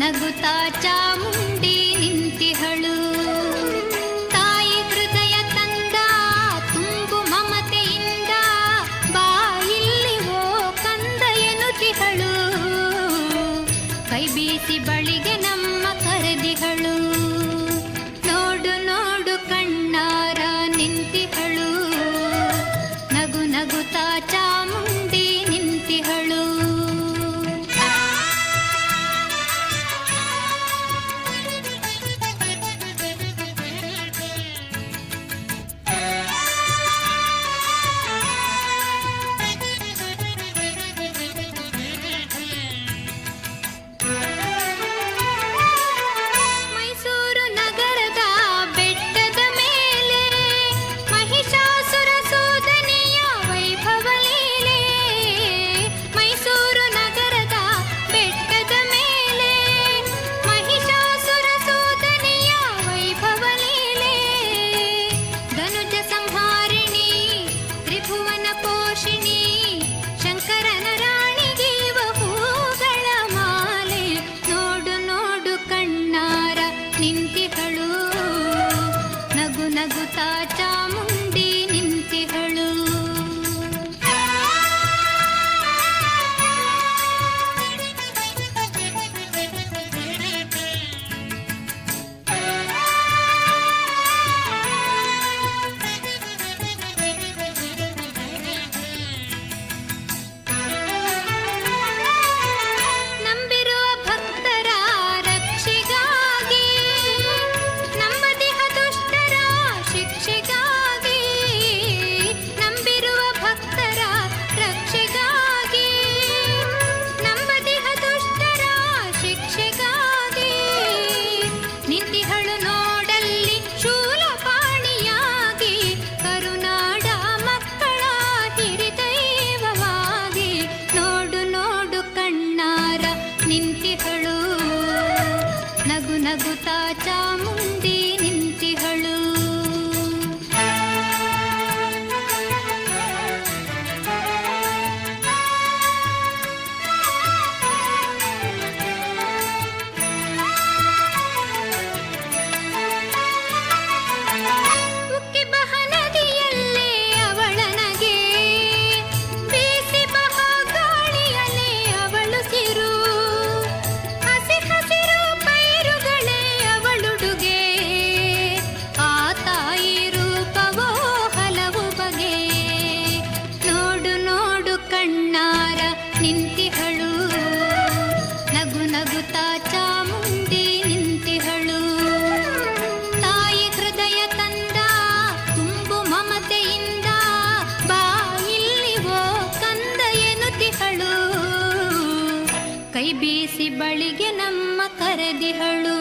ನಗುತ್ತಾ ಚಾಮುಂಡಿ ನಿಂತಿಹಳು. ತಾಯಿ ಹೃದಯ ತಂದ ತುಂಬು ಮಮತೆಯಿಂದ ಬಾ ಇಲ್ಲಿ ಓ ಕಂದ ಎನ್ನುತ್ತಿಹಳು. ಕೈ ಬೀಸಿ ಬಳಿಗೆ ನಮ್ಮ ಕರೆದಿಹಳು. ನೋಡು ನೋಡು ಕಣ್ಣಾರ ನಿಂತಿಹಳು. ನಗು ನಗುತ್ತಾ ಚಾಮುಂಡಿ ನಿಂತಿಹಳು. ನಗುತ್ತಾ ಚಾಮುಂಡಿ ನಿಂತಿಹಳು. ನಂಬಿರುವ ಭಕ್ತರ ರಕ್ಷೆಗಾಗಿ ನಂಬದಿಹ ದುಷ್ಟರ ಶಿಕ್ಷೆಗಾಗಿ. ನಂಬಿರುವ ಭಕ್ತರ ರಕ್ಷೆಗಾಗಿ ನಂಬದಿಹ ದುಷ್ಟರ ಶಿಕ್ಷೆಗಾಗಿ. ನಿಂತಿಹಳು ನೋಡಲ್ಲಿ ಶೂಲಪಾಣಿಯಾಗಿ ಕರುನಾಡ ಮಕ್ಕಳ ಹಿರಿದೈವವಾಗಿ. ನೋಡು ನೋಡು ಕಣ್ಣಾರ ನಿಂತಿಹಳು. ನಗು ನಗುತ್ತಾ ಚಾಮುಂಡಿ ನಿಂತಿಹಳು. ಉಕ್ಕಿ ಬಹ ನದಿಯಲ್ಲೇ ಅವಳನಗೆ ಬೀಸಿ ಬಹ ಗಾಳಿಯಲ್ಲೇ ಅವಳು ಸಿರು. ಹಸಿ ಹಸಿರು ಪೈರುಗಳೇ ಅವಳುಡುಗೆ. ಆ ತಾಯಿ ರೂಪವೋ ಹಲವು ಬಗೆ. ನೋಡು ನೋಡು ಕಣ್ಣಾರ ನಿಂತಿಹಳು. ನಗು ನಗುತ್ತಾ ಚಾಮುಂಡಿ ನಿಂತಿಹಳು. ತಾಯಿ ಹೃದಯ ತಂದ ತುಂಬು ಮಮತೆಯಿಂದ ಬಾ ಇಲ್ಲಿ ಓ ಕಂದ ಎನ್ನುತ್ತಿಹಳು. ಕೈ ಬೀಸಿ ಬಳಿಗೆ ನಮ್ಮ ಕರೆದಿಹಳು.